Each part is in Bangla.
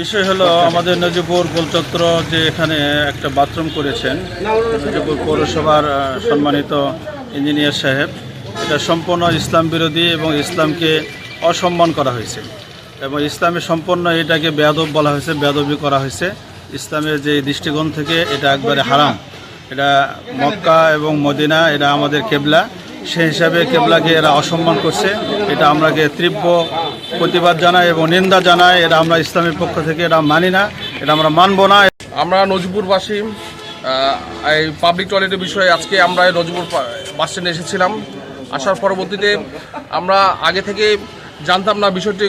বিষয় হলো আমাদের নজিপুর গোলচত্র যে এখানে একটা বাথরুম করেছেন নজিপুর পৌরসভার সম্মানিত ইঞ্জিনিয়ার সাহেব, এটা সম্পূর্ণ ইসলাম বিরোধী এবং ইসলামকে অসম্মান করা হয়েছে এবং ইসলামে সম্পূর্ণ এটাকে বেয়াদব বলা হয়েছে, বেয়াদবি করা হয়েছে। ইসলামের যে দৃষ্টিকোণ থেকে এটা একবারে হারাম। এটা মক্কা এবং মদিনা এটা আমাদের কেবলা, সেই হিসাবে কেবলাকে এরা অসম্মান করছে। এটা আমরাকে তীব্র প্রতিবাদ জানাই এবং নিন্দা জানাই। এটা আমরা ইসলামের পক্ষ থেকে এটা মানি না, এটা আমরা মানব না। আমরা নজিপুরবাসী এই পাবলিক টয়লেটের বিষয়ে আজকে আমরা নজিপুর বাস স্ট্যান্ডে এসেছিলাম। আসার পরবর্তীতে আমরা আগে থেকে জানতাম না বিষয়টি,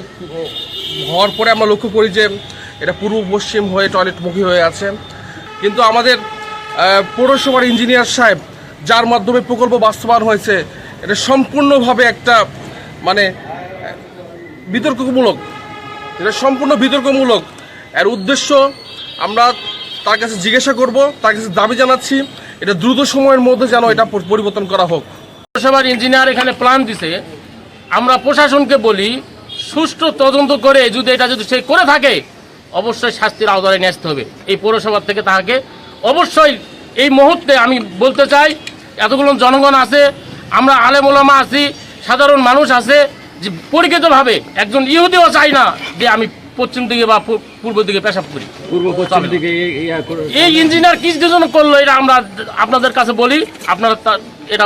হওয়ার পরে আমরা লক্ষ্য করি যে এটা পূর্ব পশ্চিম হয়ে টয়লেটমুখী হয়ে আছে। কিন্তু আমাদের পৌরসভার ইঞ্জিনিয়ার সাহেব যার মাধ্যমে প্রকল্প বাস্তবায়ন হয়েছে, এটা সম্পূর্ণভাবে একটা মানে বিতর্কমূলক, এটা সম্পূর্ণ বিতর্কমূলক। এর উদ্দেশ্য আমরা তার কাছে জিজ্ঞাসা করব, তার কাছে দাবি জানাচ্ছি এটা দ্রুত সময়ের মধ্যে যেন এটা পরিবর্তন করা হোক। পৌরসভার ইঞ্জিনিয়ার এখানে প্ল্যান দিছে, আমরা প্রশাসনকে বলি সুষ্ঠু তদন্ত করে যদি সে করে থাকে অবশ্যই শাস্তির আওতায় নিয়ে আসতে হবে। এই পৌরসভার থেকে তাকে অবশ্যই এই মুহূর্তে আমি বলতে চাই, এতগুলো জনগণ আছে, আমরা আলেম ওলামা আছি, সাধারণ মানুষ আছে, যে পরিকৃতভাবে একজন ইহুদিও চাই না যে আমি পশ্চিম দিকে বা পূর্ব দিকে পেশাব করি। এই ইঞ্জিনিয়ার কি জন্য করলো এটা আমরা আপনাদের কাছে বলি, আপনারা এটা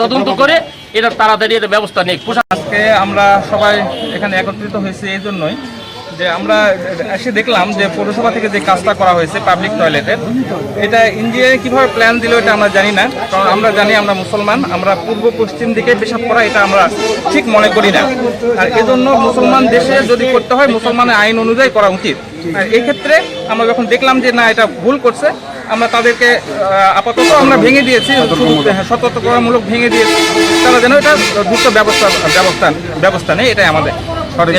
তদন্ত করে এটা তাড়াতাড়ি এটা ব্যবস্থা নেই। আজকে আমরা সবাই এখানে একত্রিত হয়েছি এই জন্যই যে আমরা এসে দেখলাম যে পৌরসভা থেকে যে কাজটা করা হয়েছে পাবলিক টয়লেটের, এটা ইঞ্জিনিয়ার কীভাবে প্ল্যান দিল এটা আমরা জানি না। কারণ আমরা জানি আমরা মুসলমান, আমরা পূর্ব পশ্চিম দিকে পেশাব করা এটা আমরা ঠিক মনে করি না। আর এজন্য মুসলমান দেশে যদি করতে হয় মুসলমানের আইন অনুযায়ী করা উচিত। আর এই ক্ষেত্রে আমরা যখন দেখলাম যে না এটা ভুল করছে, আমরা তাদেরকে আপাতত আমরা ভেঙে দিয়েছি, সতর্কতামূলক ভেঙে দিয়েছি, তারা যেন এটা দ্রুত ব্যবস্থা নেয়, এটাই আমাদের।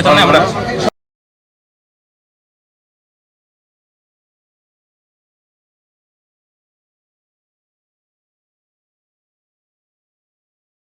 এজন্য আমরা